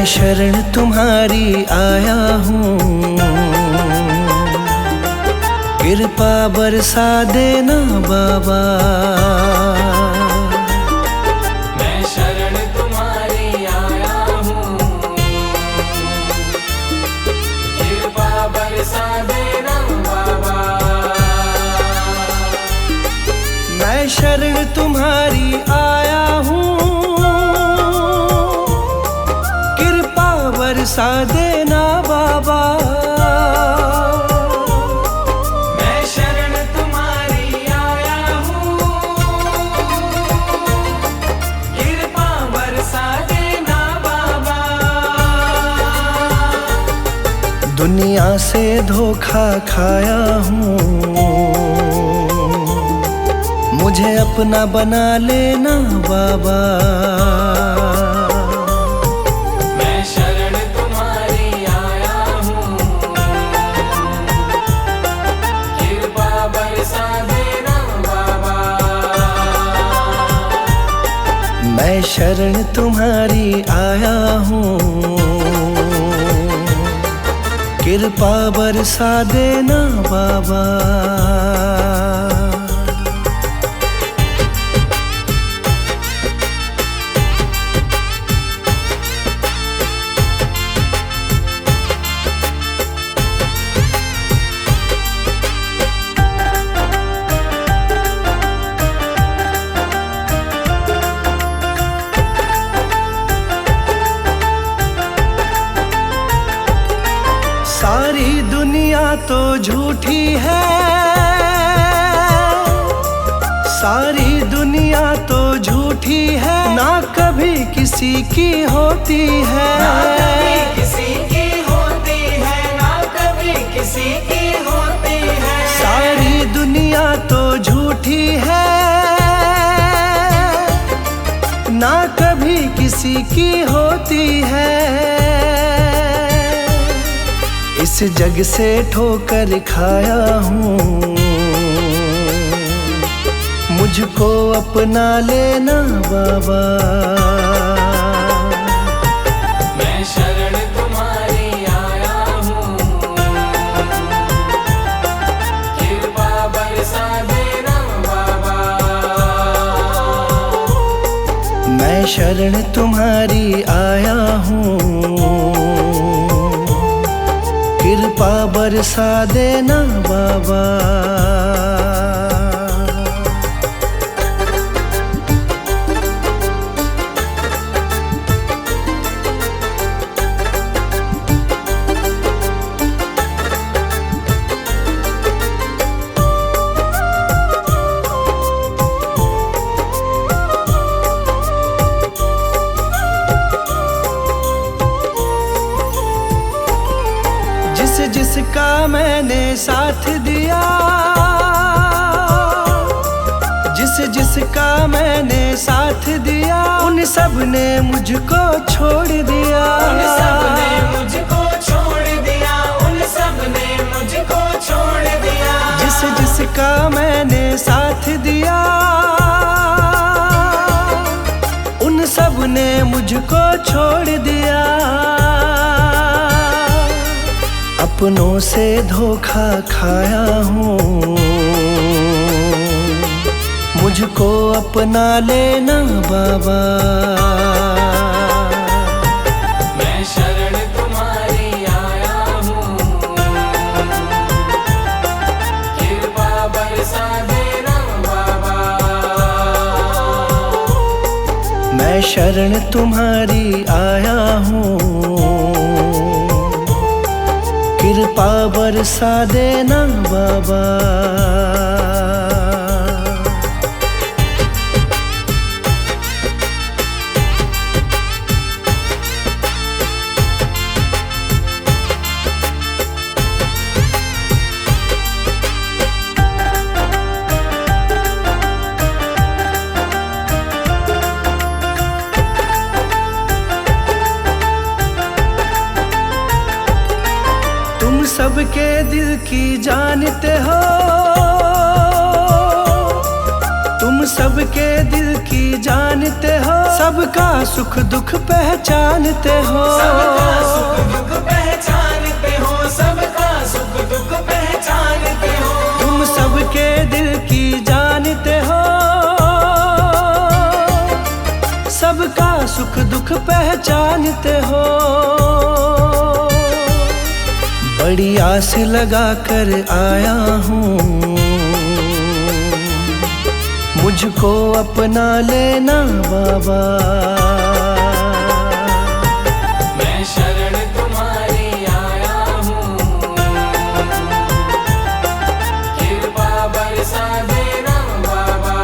मैं शरण तुम्हारी आया हूँ, कृपा बरसा देना बाबा। मैं शरण तुम्हारी आया हूँ, कृपा बरसा देना बाबा। मैं शरण तुम्हारी आया हूँ, कृपा बरसा देना बाबा। मैं शरण तुम्हारी आया हूँ, कृपा बरसा देना बाबा। दुनिया से धोखा खाया हूँ, मुझे अपना बना लेना बाबा। मैं शरण तुम्हारी आया हूँ, कृपा बरसा देना बाबा। मैं शरण तुम्हारी आया हूँ, कृपा बरसा देना बाबा। सारी दुनिया तो झूठी है, सारी दुनिया तो झूठी है, ना कभी किसी की होती है। ना कभी किसी की होती है, ना कभी किसी की होती है। सारी दुनिया तो झूठी है, ना कभी किसी की होती है। इस जग से ठोकर खाया हूँ, मुझको अपना लेना बाबा। मैं शरण तुम्हारी आया हूँ, कृपा बरसा देना बाबा। मैं शरण तुम्हारी आया हूँ, कृपा बरसा देना बाबा। जिसका मैंने साथ दिया, जिसका मैंने साथ दिया, उन सब ने मुझको छोड़ दिया। उन सब ने मुझको छोड़ दिया, उन सब ने मुझको छोड़ दिया। जिसका मैंने साथ दिया, उन सब ने मुझको छोड़ दिया। अपनों से धोखा खाया हूँ, मुझको अपना लेना बाबा। मैं शरण तुम्हारी आया हूँ, कृपा बरसा देना बाबा। मैं शरण तुम्हारी आया हूँ, कृपा बरसा देना बाबा। सबके दिल की जानते हो, तुम तुम सबके दिल की जानते हो, सबका सुख दुख पहचानते हो। सबका सुख दुख पहचानते हो, सबका सुख दुख पहचानते हो। तुम सबके दिल की जानते हो, सबका सुख दुख पहचानते हो। बड़ी आस लगा कर आया हूँ, मुझको अपना लेना बाबा। मैं शरण तुम्हारी आया हूँ, कृपा बरसा देना बाबा।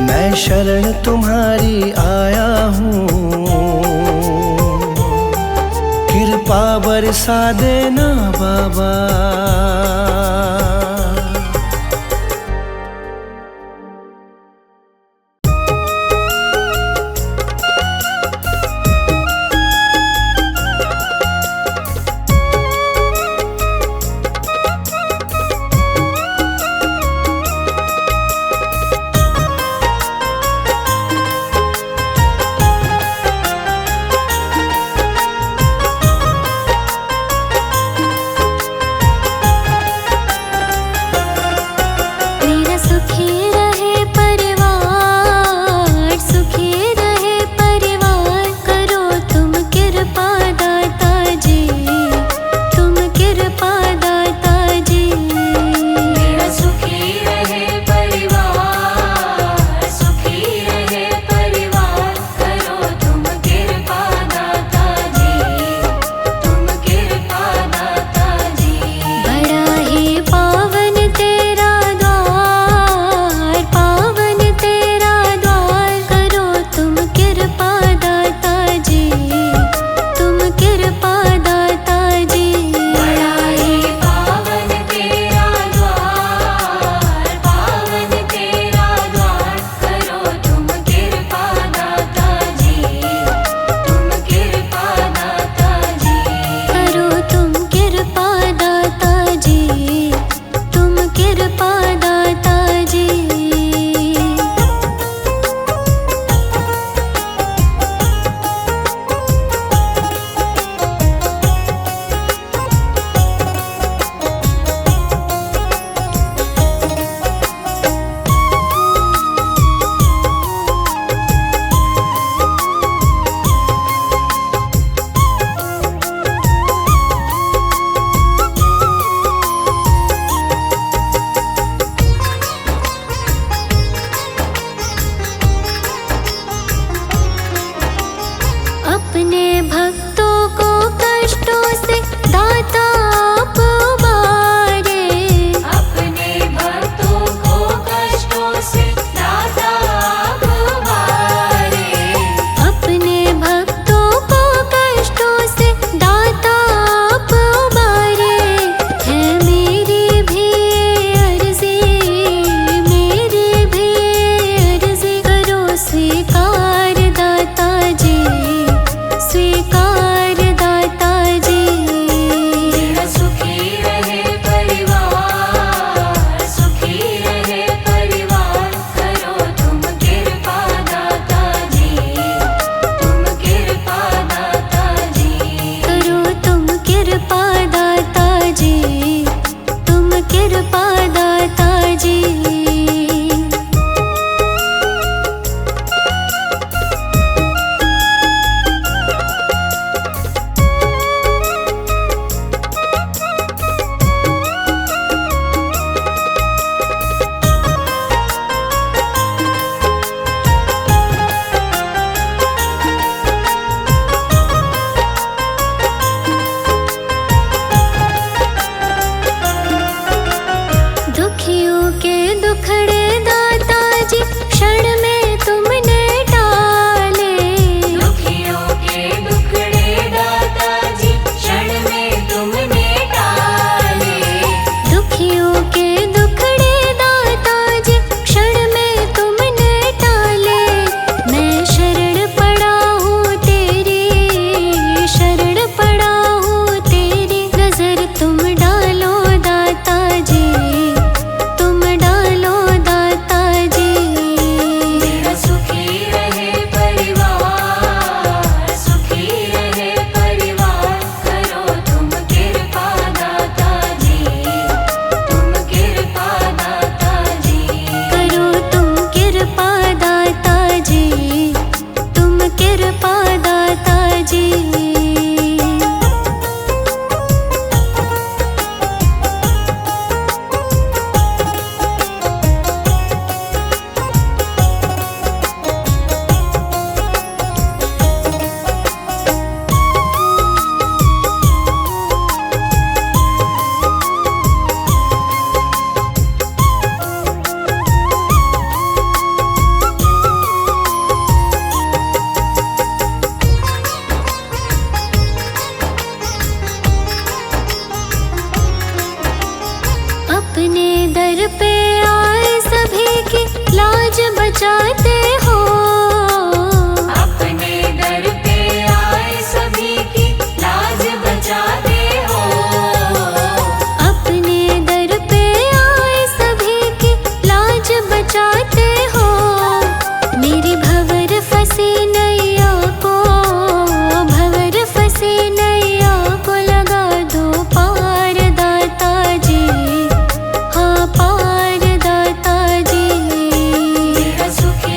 मैं शरण तुम्हारी आया हूँ, कृपा बरसा देना बाबा। बचाते हो। अपने दर पे आए सभी की लाज बचाते हो। अपने दर पे आए सभी की लाज बचाते हो। मेरी भंवर फंसी नैया को, भंवर फंसी नैया को लगा दो पार दाता जी, हाँ पार दाता जी। मेरा सुखी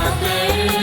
कर